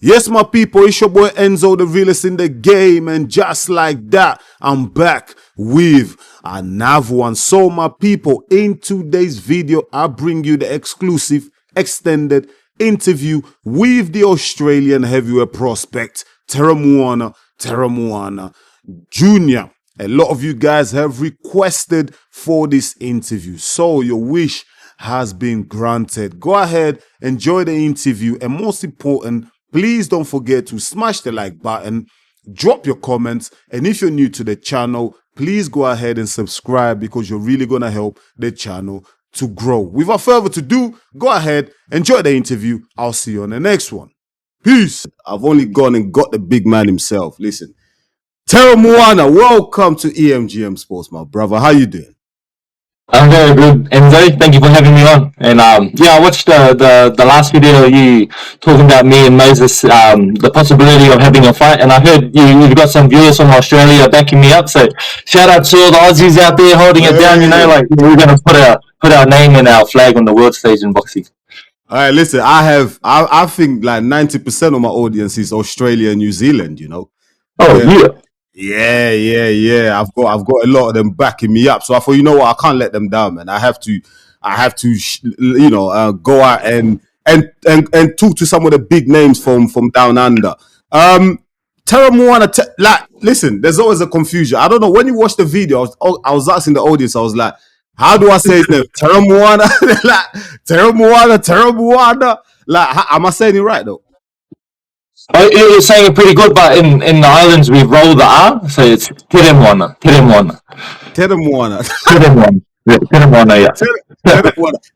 Yes, my people, it's your boy Enzo, the realest in the game, and just like that, I'm back with another one. So, my people, in today's video, I bring you the exclusive, extended interview with the Australian heavyweight prospect, Teremoana Jr. A lot of you guys have requested for this interview, so your wish has been granted. Go ahead, enjoy the interview, and most important, please don't forget to smash the like button, drop your comments, and if you're new to the channel, please go ahead and subscribe because you're really going to help the channel to grow. Without further ado, go ahead, enjoy the interview. I'll see you on the next one. Peace. I've only gone and got the big man himself. Listen, Teremoana, welcome to EMGM Sports, my brother. How you doing? I'm very good, Enzo. Thank you for having me on. And I watched the last video you talking about me and Moses, the possibility of having a fight. And I heard you've got some viewers from Australia backing me up. So shout out to all the Aussies out there holding it down. You know, like we're gonna put our name and our flag on the world stage in boxing. All right, listen. I think like 90% of my audience is Australia and New Zealand. You know. Oh yeah. Yeah. I've got a lot of them backing me up. So I thought, you know what, I can't let them down, man. I have to, go out and talk to some of the big names from down under. Teremoana, listen, there's always a confusion. I don't know, when you watch the video, I was asking the audience, I was like, how do I say his name? Teremoana, Teremoana. Like, am I saying it right though? Oh, you're saying it pretty good, but in the islands we roll the R, so it's Teremoana. Teremoana.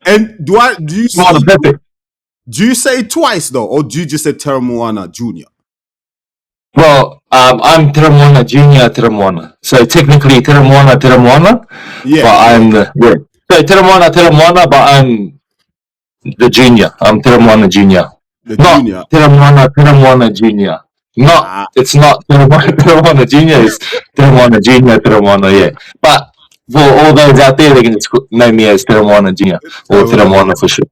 And do you say it twice though, or do you just say Teremoana Junior? Well, I'm Teremoana Junior Teremoana, so technically Teremoana. Yeah. But I'm So Teremoana, but I'm the junior. I'm Teremoana Junior. Not Teremoana Junior. It's not Teremoana Junior. It's Teremoana Junior, Teremoana, yeah. But for all those out there, they can just name me as Teremoana Junior or Teremoana for sure.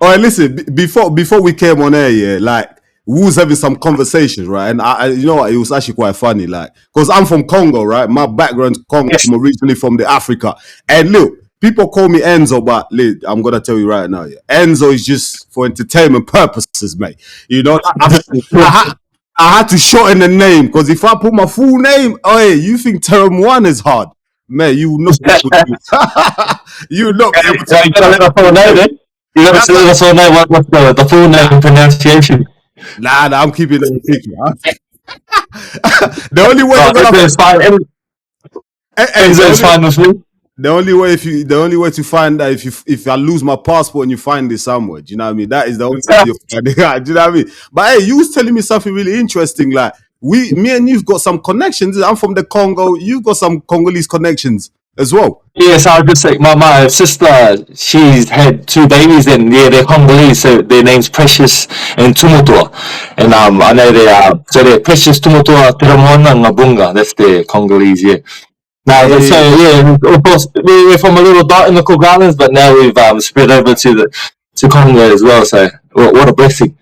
All right, listen. Before we came on air, yeah, like we was having some conversations, right? And I you know what, it was actually quite funny, like, because I'm from Congo, right? My background's Congo. Yes. I'm originally from the Africa, and look. People call me Enzo, but I'm going to tell you right now, yeah, Enzo is just for entertainment purposes, mate. You know, I had to shorten the name because if I put my full name, oh, hey, you think Teremoana is hard? Man, you will not be able to. You will not be able to. You got to let us all know, then. You got to let us all know what's the full name and pronunciation. Nah, I'm keeping it secret. The only way Enzo is fine with me. The only way to find that if I lose my passport and you find it somewhere, do you know what I mean? That is the only thing you find it. Do you know what I mean? But hey, you was telling me something really interesting. Like me and you've got some connections. I'm from the Congo. You've got some Congolese connections as well. Yes, I would just say my sister, she's had 2 babies, and yeah, they're Congolese, so their name's Precious and Tumutua. And I know they're Precious, Tumutua, Teremoana, and Ngabunga. That's their Congolese, yeah. Now, so yeah, of course, we're from a little dot in the Cook Islands, but now we've spread over to Congo as well. So what a blessing!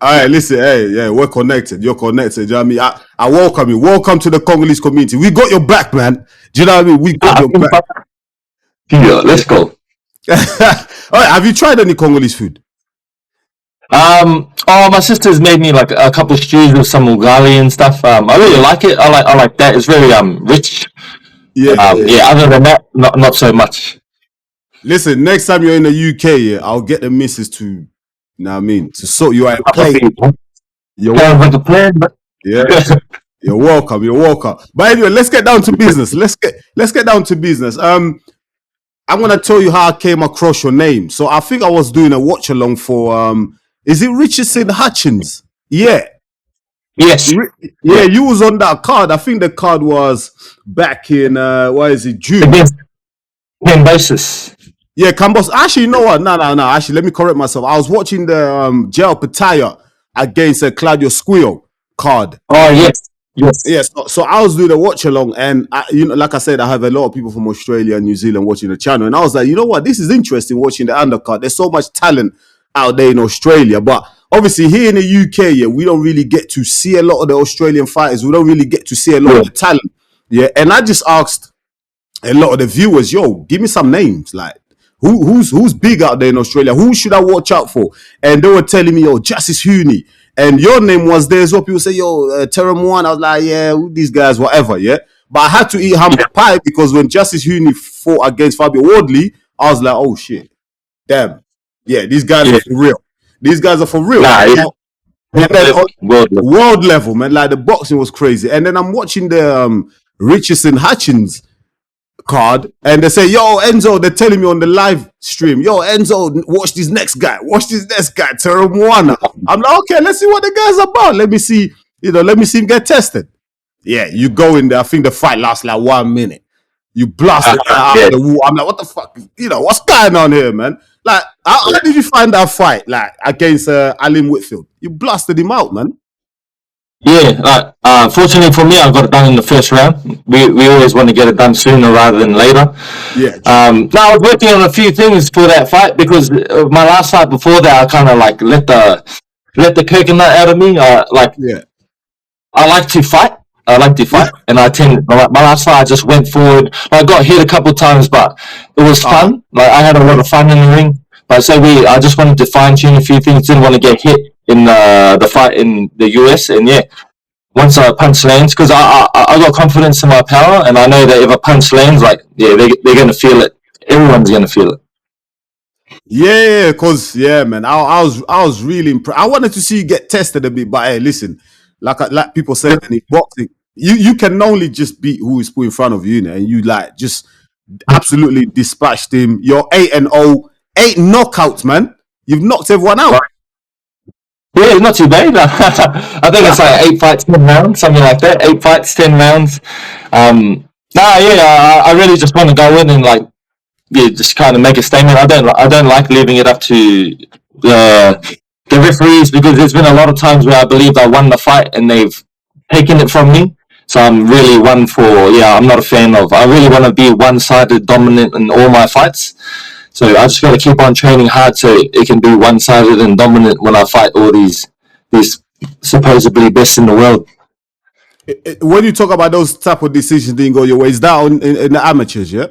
All right, listen, hey, yeah, we're connected. You're connected. Do you know what I mean? I welcome you. Welcome to the Congolese community. We got your back, man. Do you know what I mean? We got your back. Yeah, let's go. All right, have you tried any Congolese food? My sister's made me like a couple of stews with some ugali and stuff. I really like it. I like that. It's very rich. Yeah. Other than that, not so much. Listen, next time you're in the UK, yeah, I'll get the missus to, you know what I mean, to sort you out. You're welcome. Yeah. You're welcome. But anyway, let's get down to business. Let's get down to business. I'm gonna tell you how I came across your name. So I think I was doing a watch along for is it Richardson Hutchins? Yeah. Yes. Yeah, you was on that card. I think the card was back in June? Against Cambosis. Yeah, Cambos. Actually, you know what? No. Actually, let me correct myself. I was watching the Gel Pataya against Claudio Squio card. Oh yes. Yes. So I was doing a watch along, and like I said, I have a lot of people from Australia and New Zealand watching the channel, and I was like, you know what? This is interesting watching the undercard. There's so much talent out there in Australia, but obviously here in the UK, yeah, we don't really get to see a lot of the Australian fighters. We don't really get to see a lot of the talent. Yeah, and I just asked a lot of the viewers, yo, give me some names. Like, who's big out there in Australia? Who should I watch out for? And they were telling me, yo, Justice Hooney. And your name was there as well. People say, yo, Teremoana. I was like, yeah, these guys, whatever, yeah. But I had to eat humble pie because when Justice Hooney fought against Fabio Wardley, I was like, oh, shit. Damn. Yeah, these guys are for real. These guys are for real. World level, man. Like, the boxing was crazy. And then I'm watching the Richardson Hutchins card, and they say, yo, Enzo, they're telling me on the live stream, yo, Enzo, watch this next guy, Teremoana. I'm like, okay, let's see what the guy's about. Let me see him get tested. Yeah, you go in there. I think the fight lasts like 1 minute. You blast it out of the wall. I'm like, what the fuck? What's going on here, man? Like, how did you find that fight, like, against Alim Whitfield? You blasted him out, man. Yeah, fortunately for me, I got it done in the first round. We always want to get it done sooner rather than later. Yeah. Now I was working on a few things for that fight because my last fight before that, I kind of like let the coconut out of me. I like to fight. And my last fight, I just went forward. I got hit a couple times, but it was fun. Like, I had a lot of fun in the ring. But I just wanted to fine tune a few things. Didn't want to get hit in the fight in the US. And yeah, once a punch lands, because I got confidence in my power, and I know that if a punch lands, like, yeah, they're gonna feel it. Everyone's gonna feel it. Yeah, because man, I was really impressed. I wanted to see you get tested a bit, but hey, listen, like people say in boxing, you can only just beat who is put in front of you, and you like just absolutely dispatched him. You're 8-0, 8 knockouts, man. You've knocked everyone out. Yeah, not too bad. I think it's like 8 fights, 10 rounds, something like that. 8 fights, 10 rounds. I really just want to go in and just kind of make a statement. I don't like leaving it up to the referees, because there's been a lot of times where I believe I won the fight and they've taken it from me. So I'm really I'm not a fan of. I really want to be one-sided, dominant in all my fights. So I just got to keep on training hard so it can be one-sided and dominant when I fight all these supposedly best in the world. When you talk about those type of decisions didn't go your way, is that in the amateurs, yeah?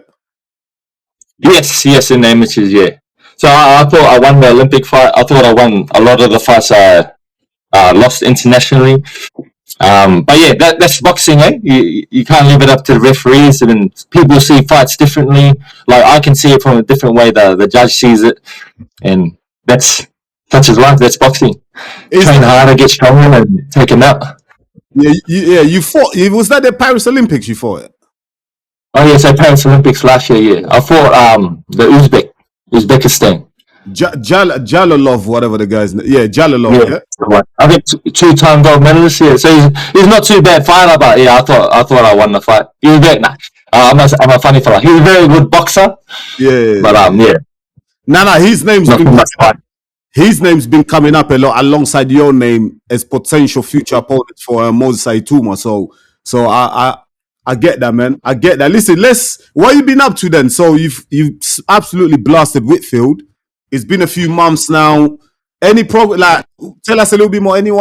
Yes, in the amateurs, yeah. So I thought I won the Olympic fight. I thought I won a lot of the fights I lost internationally. But yeah, that's boxing, eh? You can't leave it up to the referees, and people see fights differently. Like, I can see it from a different way the judge sees it, and that's such as life. That's boxing. Train harder, get stronger, and take them out. Yeah. You fought. Was that the Paris Olympics you fought it? Oh yes, at Paris Olympics last year. Yeah, I fought the Uzbekistan. Jalolov, whatever the guy's name. Yeah, Jalolov. Yeah. I think 2-time gold medalist. Yeah, so he's not too bad fighter, but yeah, I thought I won the fight. He was very I'm a funny fella. He was a very good boxer. Yeah. But yeah. No, his name's been coming up a lot alongside your name as potential future opponents for Moses Itauma. So I get that, man. I get that. Listen, what you been up to then? So you've absolutely blasted Whitfield. It's been a few months now. Any progress? Like, tell us a little bit more. You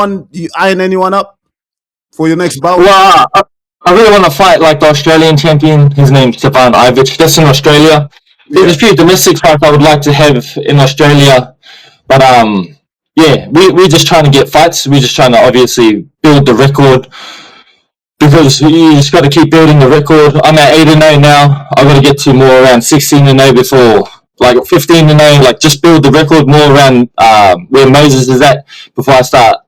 eyeing anyone up for your next bout? Well, I really want to fight like the Australian champion. His name's Stefan Ivic. That's in Australia. Yeah. There's a few domestic fights I would like to have in Australia, but we're just trying to get fights. We're just trying to obviously build the record, because you just got to keep building the record. I'm at 8-0 now. I've got to get to more around 16-0 before. Like 15-0, like just build the record more around where Moses is at before I start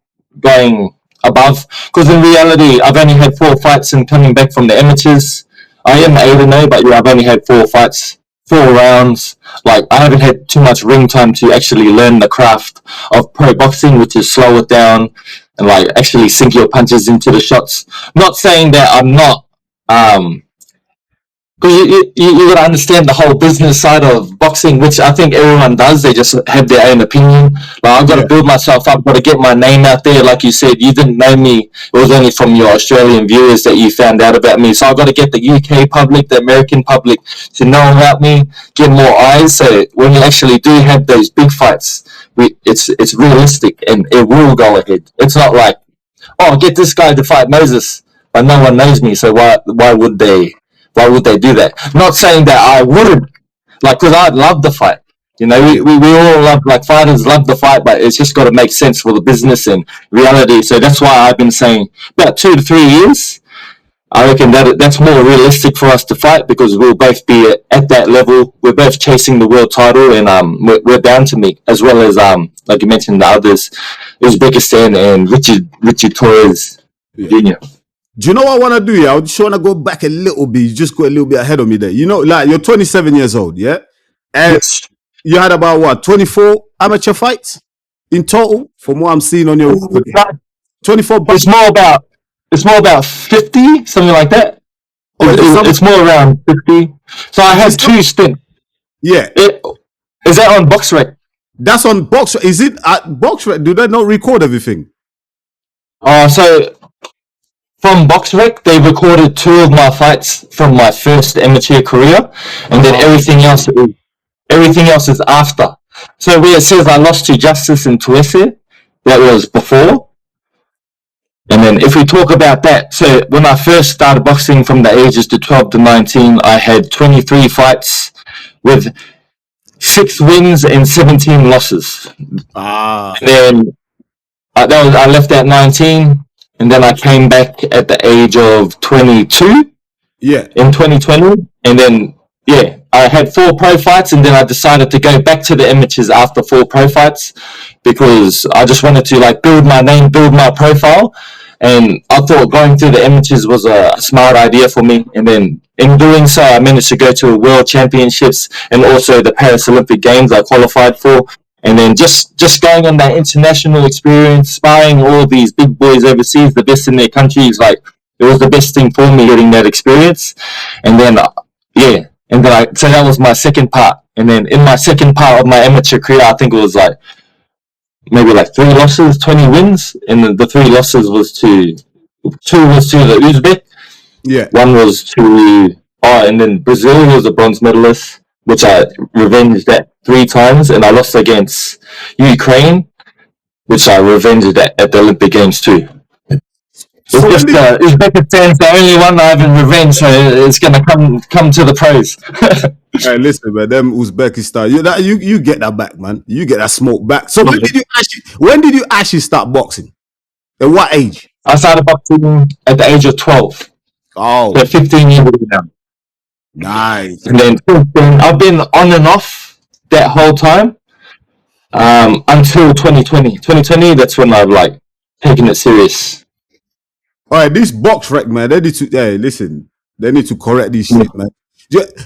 going above. Because in reality, I've only had 4 fights and coming back from the amateurs. I am 8-0, but yeah, I've only had 4 fights, 4 rounds. Like, I haven't had too much ring time to actually learn the craft of pro boxing, which is slow it down and like actually sink your punches into the shots. Not saying that I'm not. Because you got to understand the whole business side of boxing, which I think everyone does. They just have their own opinion. Like, I've got to build myself up. I've got to get my name out there. Like you said, you didn't know me. It was only from your Australian viewers that you found out about me. So I've got to get the UK public, the American public to know about me, get more eyes. So when you actually do have those big fights, it's realistic and it will go ahead. It's not like, oh, get this guy to fight Moses, but no one knows me, so why would they do that? Not saying that I wouldn't, like, because I'd love the fight. You know, we all love, like, fighters love the fight, but it's just got to make sense for the business and reality. So that's why I've been saying about 2 to 3 years. I reckon that's more realistic for us to fight, because we'll both be at that level. We're both chasing the world title, and we're bound to meet, as well as like you mentioned, the others, Uzbekistan and Richard Torres Jr. Do you know what I want to do? Yeah, I just want to go back a little bit. You just go a little bit ahead of me there. You know, like, you're 27 years old, yeah, and Yes. you had about what, 24 amateur fights in total, from what I'm seeing on your 24. It's more about 50, something like that. It's more around 50. So I had 2 stints. Yeah. Is that on BoxRec? That's on Box. Is it at BoxRec? Do they not record everything? So from BoxRec, they recorded 2 of my fights from my first amateur career, and then everything else is after. So where it says I lost to Justice and Tuese, that was before. And then if we talk about that, so when I first started boxing from the ages to 12 to 19, I had 23 fights with 6 wins and 17 losses. And then I left at 19, and then I came back at the age of 22 in 2020. And then, I had 4 pro fights, and then I decided to go back to the amateurs after 4 pro fights, because I just wanted to, like, build my name, build my profile. And I thought going through the amateurs was a smart idea for me. And then in doing so, I managed to go to World Championships and also the Paris Olympic Games I qualified for. And then just going on that international experience, sparring all of these big boys overseas, the best in their countries, like, it was the best thing for me, getting that experience. And then, so that was my second part. And then in my second part of my amateur career, I think it was like, maybe like 3 losses, 20 wins, and the 3 losses was to 2 was to the Uzbek, 1 was to and then Brazil was a bronze medalist, which I revenged at 3 times, and I lost against Ukraine, which I revenged at the Olympic Games too. It's just Uzbekistan's the only one I haven't revenged, so it's gonna come to the pros. Hey, listen, man, them Uzbekistan, you get that back, man. You get that smoke back. So when did you actually start boxing? At what age? I started boxing at the age of 12. Oh, so 15 years ago now. Nice. And then I've been on and off that whole time until 2020. 2020, that's when I've, like, taken it serious. All right, this BoxRec, man, they need to. Hey, listen, they need to correct this shit, man.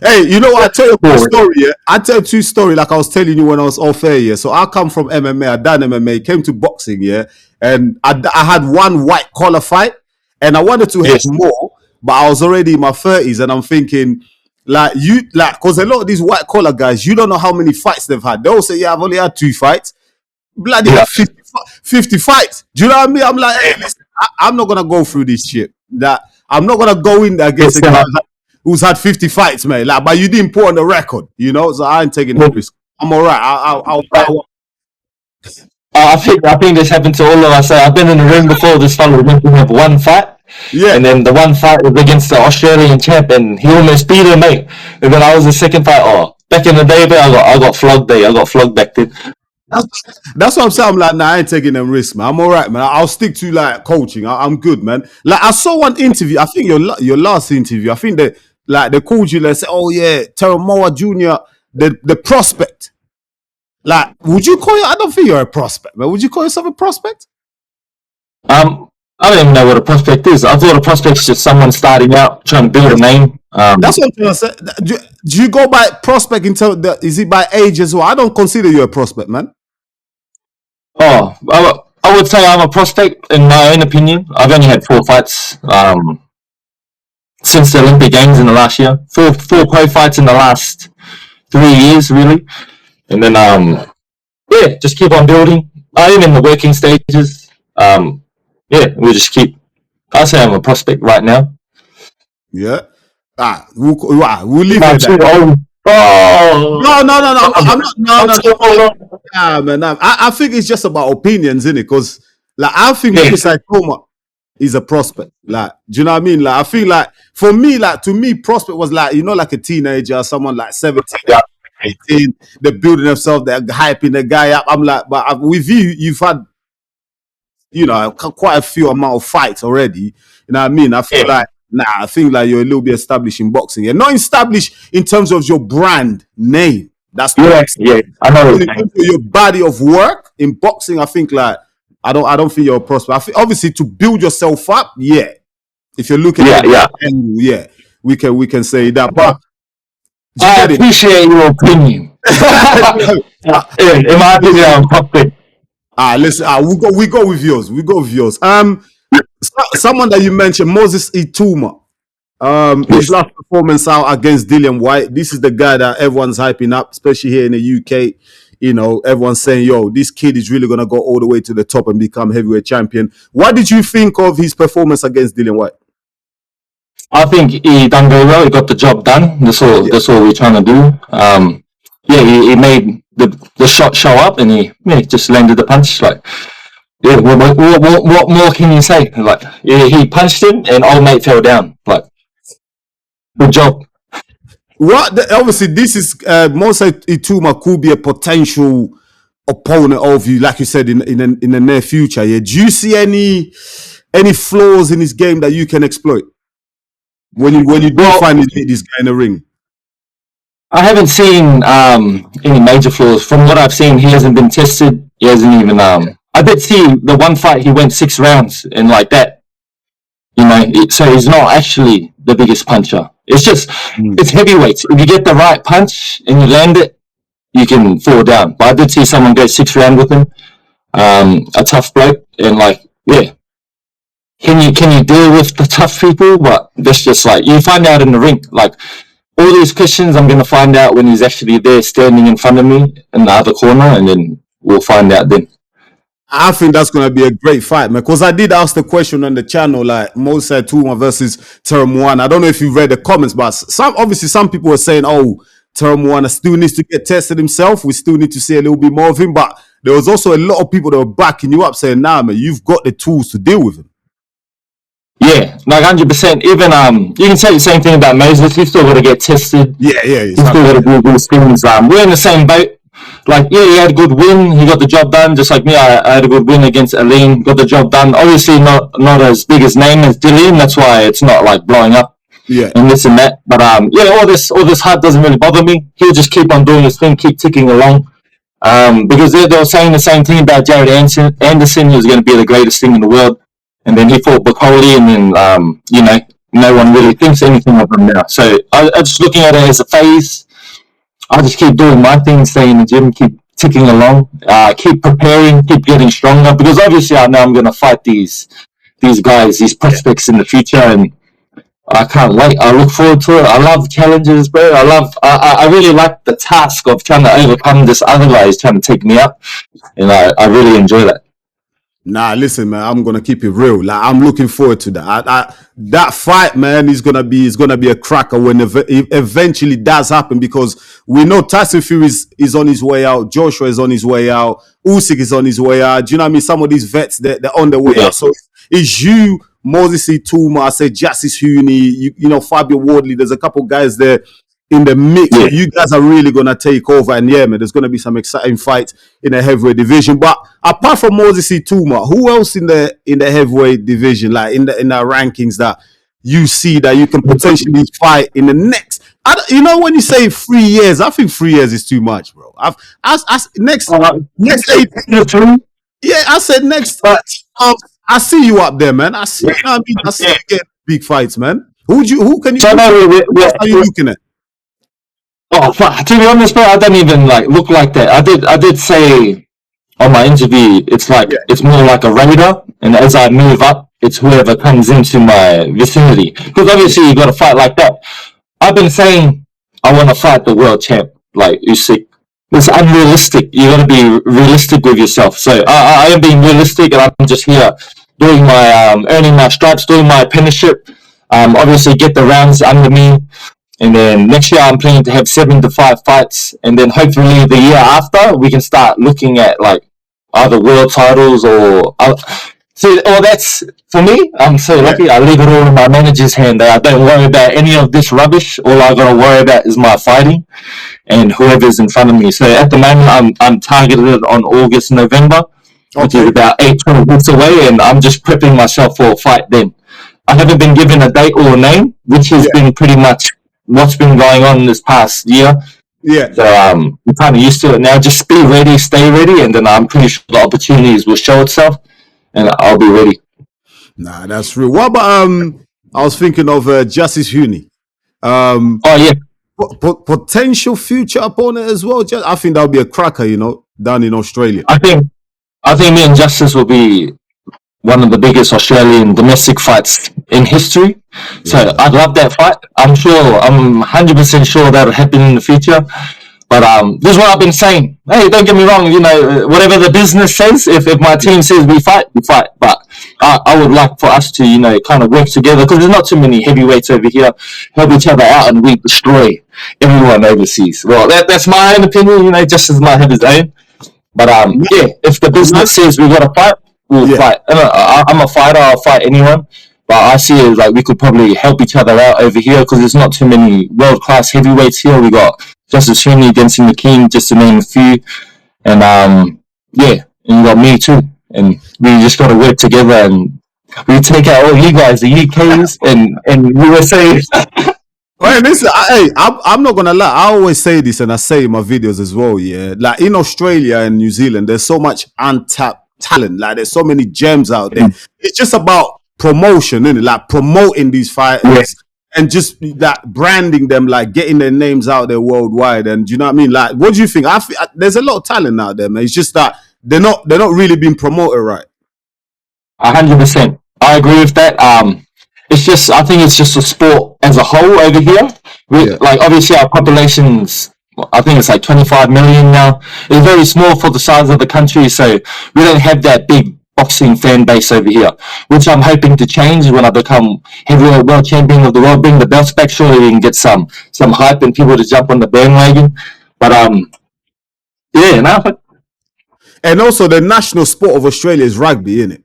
Hey, you know what? I tell you a story. Yeah, I tell you 2 stories, like I was telling you when I was off air. Yeah, so I come from MMA. I done MMA, came to boxing. Yeah, and I had 1 white collar fight, and I wanted to have more, but I was already in my 30s, and I'm thinking, because a lot of these white collar guys, you don't know how many fights they've had. They all say, I've only had 2 fights. Bloody 50 fights. Do you know what I mean? I'm like, hey, listen, I'm not gonna go through this shit. That I'm not gonna go in there against a guy who's had 50 fights, man. Like, but you didn't put on the record, you know. So I ain't taking the risk. I'm all right. I think this happened to all of us. I've been in the ring before. This fellow went to have 1 fight. And then the 1 fight was against the Australian champ, and he almost beat him, mate. And then I was the second fight. Back in the day, I got flogged there. I got flogged back then. That's what I'm saying. I'm like, I ain't taking them risks, man. I'm all right, man. I'll stick to, like, coaching. I'm good, man. Like, I saw one interview. I think your last interview. I think that, like, they called you. They said, "Oh yeah, Teremoana Jr., the prospect." Like, would you call you? I don't think you're a prospect, man. Would you call yourself a prospect? I don't even know what a prospect is. I thought a prospect's just someone starting out trying to build a name. That's what I'm trying to say. Do you go by prospect is it by age as well? I don't consider you a prospect, man. I would say I'm a prospect in my own opinion. I've only had 4 fights since the Olympic Games in the last year. 4 pro fights in the last 3 years, really. And then, just keep on building. I am in the working stages. We just keep. I say I'm a prospect right now. Yeah. We'll leave it at that. Oh, No. I'm not. No. no. Nah, man. Nah. I think it's just about opinions, innit? Because like I think Yeah, Moses Itauma is a prospect. Like, do you know what I mean? Like, I feel like for me, like to me, prospect was like like a teenager, someone like 17, yeah, 18. They're building themselves, they're hyping the guy up. I'm like, but with you, you've had quite a few amount of fights already. You know what I mean? I feel yeah, like I think like you're a little bit established in boxing. You're not established in terms of your brand name. That's not what yeah, I'm saying. yeah. I know. When it comes to your body of work in boxing, I think like I don't think you're a prospect. I think obviously to build yourself up, yeah. If you're looking Yeah, at yeah. that angle, yeah, we can say that. But But do you I get it? appreciate your opinion. In my opinion, Listen, I'm confident. listen. We go with yours. We go with yours. Someone that you mentioned, Moses Itauma. His Yes. last performance out against Dillian White. This is the guy that everyone's hyping up, especially here in the UK. Everyone's saying, "Yo, this kid is really gonna go all the way to the top and become heavyweight champion." What did you think of his performance against Dillian White? I think he done very well. He got the job done. That's all. Yeah. That's all we're trying to do. Yeah, he made the shot show up, and he just landed the punch. Like, yeah, what more can you say? Like, yeah, he punched him, and old mate fell down. Like, good job. Obviously, this is Moses Itauma could be a potential opponent of you, like you said, in the near future. Yeah. Do you see any flaws in his game that you can exploit when you do Well, finally meet this guy in the ring? I haven't seen any major flaws. From what I've seen, he hasn't been tested. He hasn't even. I did see the one fight he went 6 rounds and like that. So he's not actually the biggest puncher. It's just it's heavyweights. If you get the right punch and you land it, you can fall down. But I did see someone go 6 rounds with him. A tough bloke, and like, yeah, can you deal with the tough people? But that's just like you find out in the ring. Like all these questions, I'm gonna find out when he's actually there, standing in front of me in the other corner, and then we'll find out then. I think that's going to be a great fight, man. Because I did ask the question on the channel, like Moses Itauma versus Teremoana. I don't know if you read the comments, but some people were saying, "Oh, Teremoana still needs to get tested himself. We still need to see a little bit more of him." But there was also a lot of people that were backing you up, saying, "Nah, man, you've got the tools to deal with him." Yeah, like 100%. Even you can say the same thing about Moses. He's still got to get tested. Yeah, He's still got to do these things. We're in the same boat. Like, yeah, he had a good win. He got the job done. Just like me, I had a good win against Aline. Got the job done. Obviously, not as big as name as Dillian. That's why it's not like blowing up. Yeah, and this and that. But yeah, all this hype doesn't really bother me. He'll just keep on doing his thing, keep ticking along. Because they were saying the same thing about Jared Anderson. He was going to be the greatest thing in the world, and then he fought Bacoli, and then no one really thinks anything of him now. So I'm just looking at it as a phase. I just keep doing my thing, stay in the gym, keep ticking along, keep preparing, keep getting stronger. Because obviously I know I'm going to fight these guys, these prospects in the future, and I can't wait. I look forward to it. I love challenges, bro. I really like the task of trying to overcome this other guy who's trying to take me out. And I really enjoy that. Nah, listen, man. I'm gonna keep it real. Like, I'm looking forward to that. That fight, man, is gonna be a cracker when it eventually does happen, because we know Tyson Fury is on his way out. Joshua is on his way out. Usyk is on his way out. Do you know what I mean? Some of these vets, they're on their way Yeah. out. So it's you, Moses Itauma, I said Justice Huni, Fabio Wardley. There's a couple guys there in the mix. Yeah. You guys are really gonna take over, and yeah, man, there's gonna be some exciting fights in the heavyweight division. But apart from Moses Itauma, who else in the heavyweight division, like in the rankings, that you see that you can potentially fight in the next? When you say 3 years, I think 3 years is too much, bro. Next 8. Yeah, I said next. I see you up there, man. I see. You know what I mean? I see you get big fights, man. Who can you? So are you looking at? Oh, to be honest, bro, I don't even look like that. I did say on my interview, it's more like a radar, and as I move up, it's whoever comes into my vicinity. Because obviously you got to fight like that. I've been saying I want to fight the world champ, like Usyk. It's unrealistic. You got to be realistic with yourself. So I am being realistic, and I'm just here doing my earning my stripes, doing my apprenticeship. Obviously get the rounds under me. And then next year, I'm planning to have 7 to 5 fights. And then hopefully the year after, we can start looking at like either world titles or. See, that's for me. I'm so lucky. I leave it all in my manager's hand. I don't worry about any of this rubbish. All I gotta worry about is my fighting and whoever's in front of me. So at the moment, I'm targeted on August, November, which is about 8-12 weeks away, and I'm just prepping myself for a fight then. I haven't been given a date or a name, which has been pretty much what's been going on this past year. Yeah. So I'm kind of used to it now. Just be ready, stay ready, and then I'm pretty sure the opportunities will show itself, and I'll be ready. Nah, that's real. What about I was thinking of Justice Huni. Oh yeah. Potential future opponent as well. I think that would be a cracker, down in Australia. I think me and Justice will be one of the biggest Australian domestic fights in history. So I'd love that fight. I'm 100% sure that'll happen in the future. But this is what I've been saying. Hey, don't get me wrong. Whatever the business says, if my team says we fight, we fight. But I would like for us to, kind of work together because there's not too many heavyweights over here. Help each other out, and we destroy everyone overseas. Well, that's my own opinion. Justice might have his own. But if the business says we got to fight, we'll fight. I'm a fighter. I'll fight anyone. But I see it like we could probably help each other out over here because there's not too many world-class heavyweights here. We got Justice Huni against the King, just to name a few. And and you got me too. And we just got to work together and we take out all you guys, the UKs and USA. Hey, listen, I'm not gonna lie. I always say this, and I say in my videos as well. Yeah, like in Australia and New Zealand, there's so much untapped talent. Like there's so many gems out there. It's just about promotion, isn't it? Like promoting these fighters and just that branding them, like getting their names out there worldwide. And do you know what I mean? Like, what do you think? There's a lot of talent out there, man. It's just that they're not really being promoted right. 100%. I agree with that. I think it's just a sport as a whole over here. Like obviously our population's, I think it's like 25 million now. It's very small for the size of the country, so we don't have that big boxing fan base over here, which I'm hoping to change when I become heavyweight world champion of the world. Bring the belts back, surely we can get some hype and people to jump on the bandwagon. But and also the national sport of Australia is rugby, isn't it?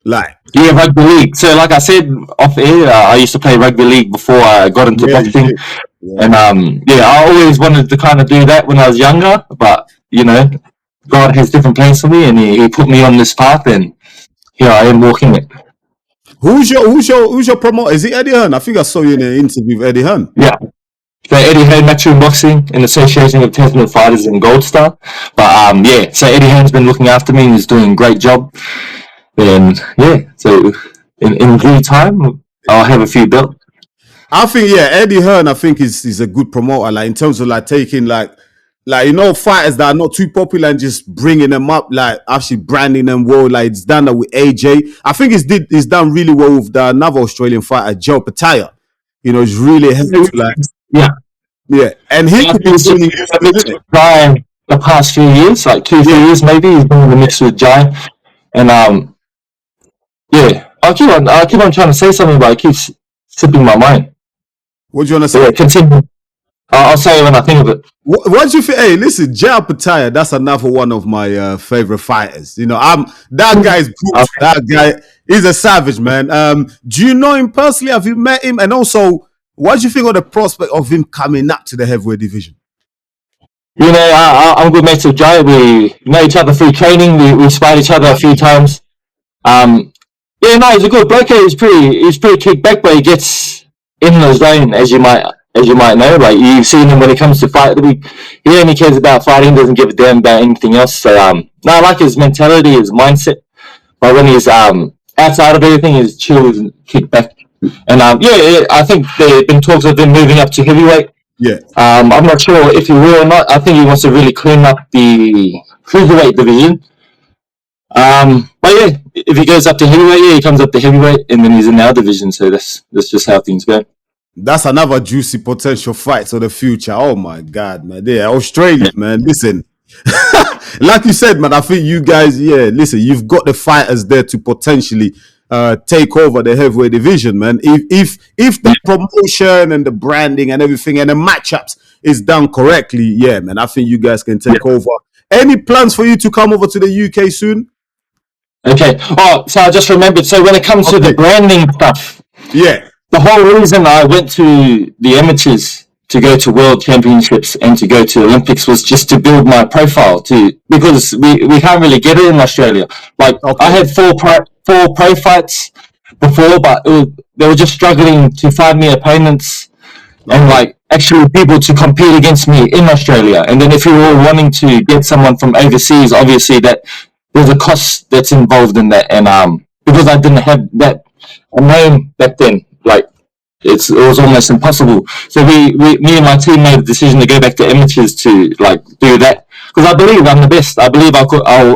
Rugby league. So like I said off air, I used to play rugby league before I got into boxing. And I always wanted to kind of do that when I was younger, but God has different plans for me, and he put me on this path, and here I am walking it. Who's your promoter? Is it Eddie Hearn? I think I saw you in an interview with Eddie Hearn. Yeah. So Eddie Hearn, Matchroom Boxing, in association with Tasman Fighters in Gold Star. But so Eddie Hearn's been looking after me and he's doing a great job. And so in due time, I'll have a few belts. I think Eddie Hearn, I think is a good promoter. Like in terms of like taking like fighters that are not too popular and just bringing them up, like actually branding them well. Like it's done that with AJ. I think it's done really well with another Australian fighter, Joe Pataya. It's really helped. Like and he could be really Jai the past few years, like 2-3 years maybe. He's been in the mix with Jai, and I keep on trying to say something, but it keeps slipping my mind. What do you want to say? Yeah, continue. I'll say it when I think of it. What do you think? Hey, listen, Jai Pataya, that's another one of my favorite fighters. That guy is brutal. That guy is a savage, man. Do you know him personally? Have you met him? And also, what do you think of the prospect of him coming up to the heavyweight division? I'm good mates with Jai. We know each other through training. We sparred each other a few times. He's a good bloke. He's pretty kick back, but he gets in the zone, as you might know. Like you've seen him when it comes to fight. He only cares about fighting. Doesn't give a damn about anything else. So I like his mentality, his mindset. But when he's outside of everything, he's chill and kick back. And I think there have been talks of him moving up to heavyweight. Yeah. I'm not sure if he will or not. I think he wants to really clean up the cruiserweight division. But if he goes up to heavyweight, he comes up to heavyweight, and then he's in our division. So that's just how things go. That's another juicy potential fight for the future. Oh my God, man! Australia, man. Listen, like you said, man. I think you guys, listen, you've got the fighters there to potentially take over the heavyweight division, man. If the promotion and the branding and everything and the matchups is done correctly, yeah, man, I think you guys can take over. Any plans for you to come over to the UK soon? Okay. Oh, so I just remembered. So when it comes to the branding stuff, the whole reason I went to the amateurs to go to world championships and to go to Olympics was just to build my profile because we can't really get it in Australia. Like I had four pro fights before, but they were just struggling to find me opponents and like actually people to compete against me in Australia. And then if you were wanting to get someone from overseas, obviously that there's a cost that's involved in that. And because I didn't have that name back then, like it was almost impossible. So me and my team made a decision to go back to amateurs to like do that. Because I believe I'm the best. I believe I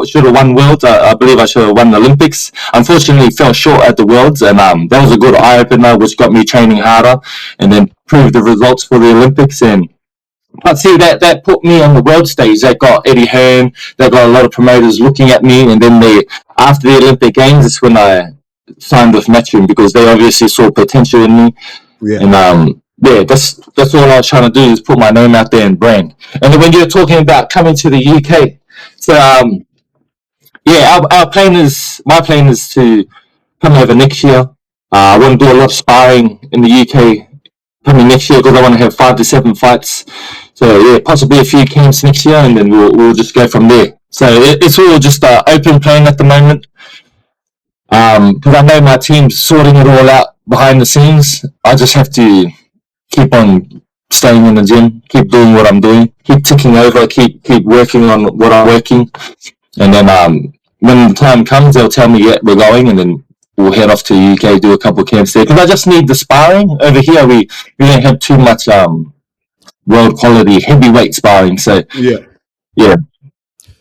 should have won Worlds. I believe I should have won the Olympics. Unfortunately, fell short at the Worlds, and that was a good eye opener, which got me training harder, and then proved the results for the Olympics. But see, that put me on the world stage. That got Eddie Hearn. That got a lot of promoters looking at me, and then after the Olympic Games, is when I signed with Matchroom because they obviously saw potential in me. And that's all I was trying to do is put my name out there and brand. And then when you're talking about coming to the UK, so my plan is to come over next year. I want to do a lot of sparring in the UK coming next year because I want to have 5 to 7 fights. So yeah, possibly a few camps next year, and then we'll just go from there. So it's all just an open plan at the moment. Because I know my team's sorting it all out behind the scenes. I just have to keep on staying in the gym, keep doing what I'm doing, keep ticking over, keep working on what I'm working, and then when the time comes, they'll tell me, yeah, we're going, and then we'll head off to the UK, do a couple of camps there. Because I just need the sparring over here. We don't have too much world quality heavyweight sparring, so yeah.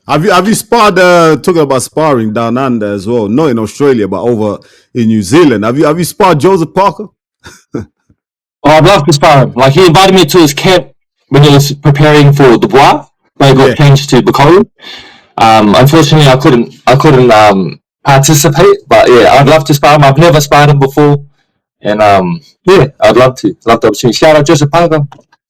Have you sparred? Talking about sparring down under as well, not in Australia but over in New Zealand. Have you sparred Joseph Parker? I'd love to spar him. Like he invited me to his camp when he was preparing for Dubois. They got changed to Bacoli. Unfortunately, I couldn't participate. But yeah, I'd love to spar him. I've never sparred him before, and I'd love to. Love the opportunity. Shout out Joseph Parker.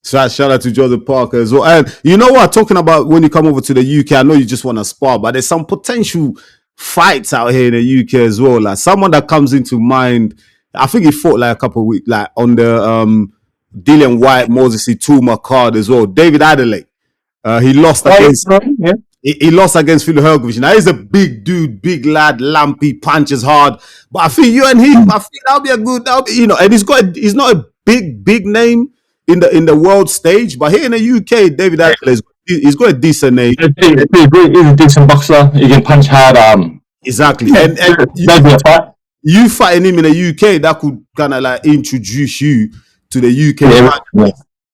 Shout out to Joseph Parker as well. And you know what? Talking about when you come over to the UK, I know you just want to spar, but there's some potential fights out here in the UK as well. Like someone that comes into mind, I think he fought like a couple of weeks, like on the Dillian White, Moses Itauma card as well. David Adelaide. He lost against he lost against Phil Hergovich. Now he's a big dude, big lad, lumpy, punches hard. But I think you and him, I think that'll be a good, and he's not a big name in the world stage, but here in the UK, David Adelaide, he's got a decent name. He's a decent boxer. He can punch hard. Exactly. And you fighting him in the UK, that could kind of like introduce you to the UK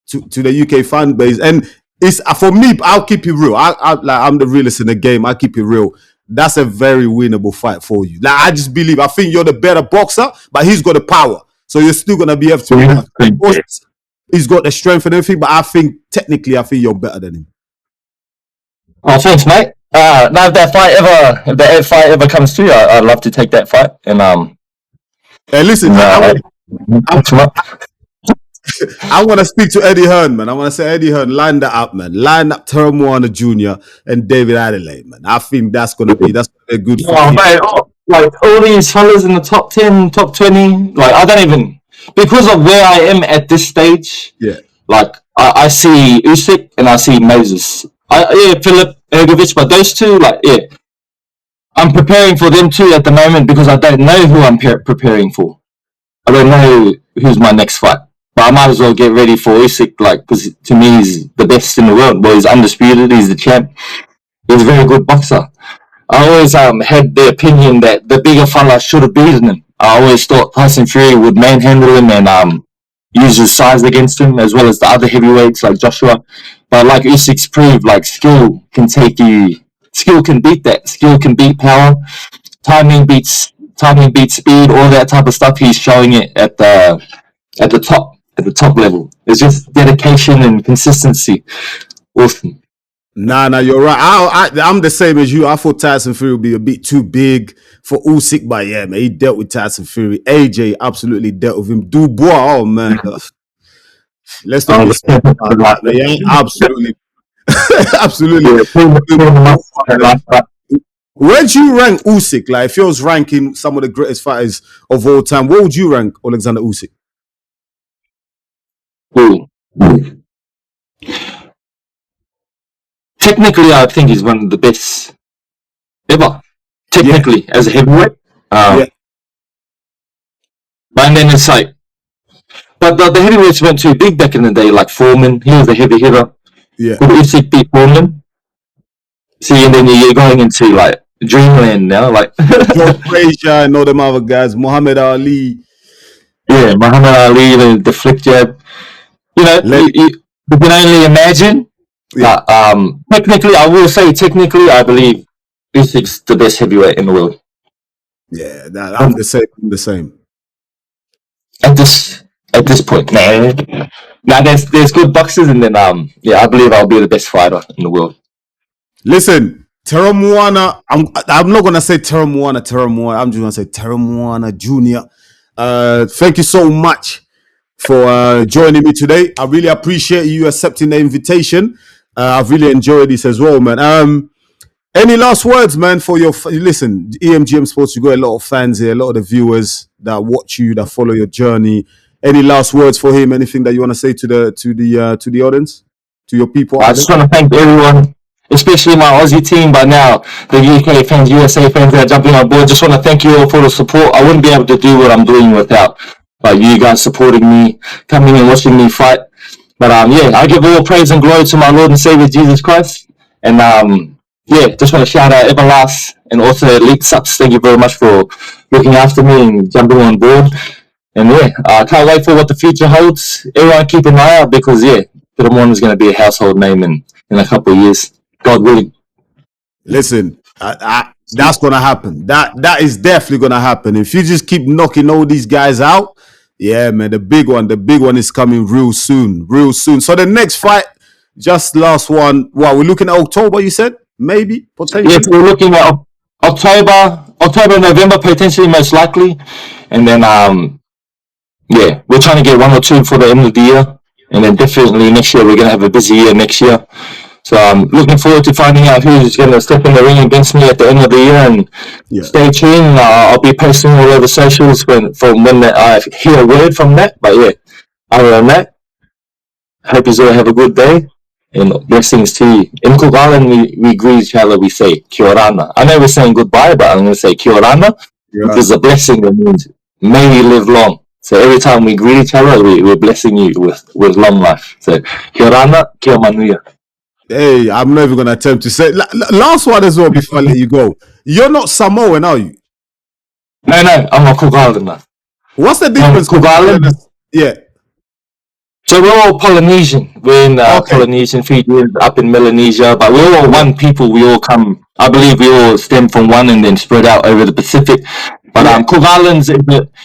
to the UK fan base. And it's for me, I'll keep it real. I'm the realest in the game. I keep it real. That's a very winnable fight for you. Like I just believe. I think you're the better boxer, but he's got the power, so you're still gonna be able to. He's got the strength and everything, but I think technically, you're better than him. Oh, thanks, mate. Now if that fight ever comes to you, I'd love to take that fight. And hey, listen, I want to speak to Eddie Hearn, man. I want to say, Eddie Hearn, line that up, man. Line up Teremoana Jr. and David Adelaide, man. I think that's gonna be a good fight. Mate, like all these fellas in the top 10, top 20, like I don't even. Because of where I am at this stage, like I see Usyk and I see Moses. Philip Hergovich, but those two, I'm preparing for them too at the moment because I don't know who I'm preparing for. I don't know who's my next fight, but I might as well get ready for Usyk, because to me he's the best in the world. Well, he's undisputed, he's the champ. He's a very good boxer. I always had the opinion that the bigger fella should have beaten him. I always thought Tyson Fury would manhandle him and use his size against him, as well as the other heavyweights like Joshua. But like Usyk's proved, like skill can beat that. Skill can beat power. Timing beats speed. All that type of stuff. He's showing it at the top level. It's just dedication and consistency. Awesome. Nah, you're right. I'm the same as you. I thought Tyson Fury would be a bit too big for Usyk, but yeah, man, he dealt with Tyson Fury. AJ absolutely dealt with him. Dubois, oh man, let's not be saying about that, man. Yeah, absolutely, absolutely. Where do you rank Usyk? Like, if you was ranking some of the greatest fighters of all time, where would you rank Alexander Usyk? Technically, I think he's one of the best ever. Technically, as a heavyweight. Yeah, And then it's like, but the heavyweights weren't too big back in the day, like Foreman. He was the heavy hitter. yeah. Would Usyk beat Foreman? See, and then you're going into like dreamland now, like Joe Frazier and all them other guys, Muhammad Ali. yeah, Muhammad Ali, the flick jab. You know, you can only imagine. Yeah. But technically, I will say, technically, I believe Usyk's the best heavyweight in the world. Yeah, I'm the same. I'm the same. At this point, man. Now there's good boxers, and then yeah, I believe I'll be the best fighter in the world. Listen, Teremoana, I'm not gonna say Teremoana. I'm just gonna say Teremoana Junior. Thank you so much for joining me today. I really appreciate you accepting the invitation. I've really enjoyed this as well, man. Any last words, man, for your listen, EMGM Sports, you got a lot of fans here, a lot of the viewers that watch you, that follow your journey. Any last words for him? Anything that you want to say to the audience, to your people? I just want to thank everyone, especially my Aussie team, but now the UK fans, USA fans that are jumping on board. Just want to thank you all for the support. I wouldn't be able to do what I'm doing without you guys supporting me, coming and watching me fight. But yeah, I give all praise and glory to my Lord and Savior Jesus Christ. And yeah, just want to shout out Everlast and also Elite Subs. Thank you very much for looking after me and jumping on board. And yeah, I can't wait for what the future holds. Everyone keep an eye out because yeah, Teremoana is going to be a household name in a couple of years. God willing. Listen, that's gonna happen. That is definitely gonna happen. If you just keep knocking all these guys out, yeah, man, the big one is coming real soon. So the next fight, just last one. What, we're looking at October? You said maybe potentially. Yes, we're looking at October, November potentially, most likely, and then yeah, we're trying to get one or two for the end of the year, and then definitely next year we're gonna have a busy year next year. So I'm looking forward to finding out who's going to step in the ring against me at the end of the year. And stay tuned. I'll be posting all over socials when I hear a word from that. But yeah, other than that, I hope you all have a good day and blessings to you. In Cook Island, we greet each other. We say Kia orana. I know we're saying goodbye, but I'm going to say Kia orana, which is a blessing that means may we live long. So every time we greet each other, we're blessing you with long life. So Kia orana, Kia manuia. Hey, I'm not even going to attempt to say. Last one as well before I let you go. You're not Samoan, are you? No, I'm a Cook Islander. What's the difference? Cook Island? Yeah. So we're all Polynesian. We're in Polynesian, Fijians, up in Melanesia, but we're all one people. We all come, I believe we all stem from one and then spread out over the Pacific. But Cook Islands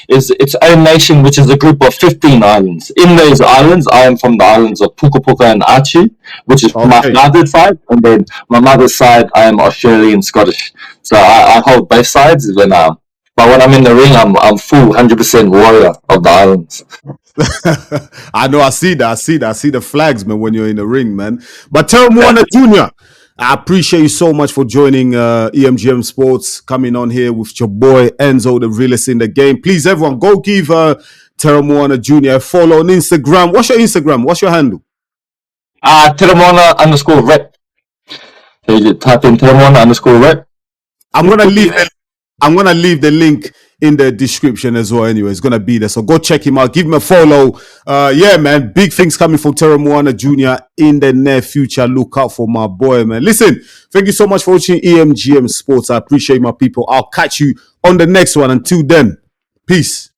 is its own nation, which is a group of 15 islands. In those islands, I am from the islands of Puka Puka and Achu, which is my father's side, and then my mother's side, I am Australian Scottish. So I hold both sides. But when I'm in the ring, I'm full 100% warrior of the islands. I know, I see that. I see the flags, man, when you're in the ring, man. But Teremoana Junior, I appreciate you so much for joining EMGM Sports, coming on here with your boy Enzo, the realest in the game. Please, everyone, go give Teremoana Junior a follow on Instagram. What's your Instagram? What's your handle? Teremoana_rep. So you type in Teremoana_rep. I'm gonna leave the link in the description as well. Anyway, it's gonna be there, so go check him out, give him a follow. Yeah, man, big things coming from Teremoana Junior in the near future. Look out for my boy, man. Listen, thank you so much for watching EMGM Sports. I appreciate my people. I'll catch you on the next one. Until then, peace.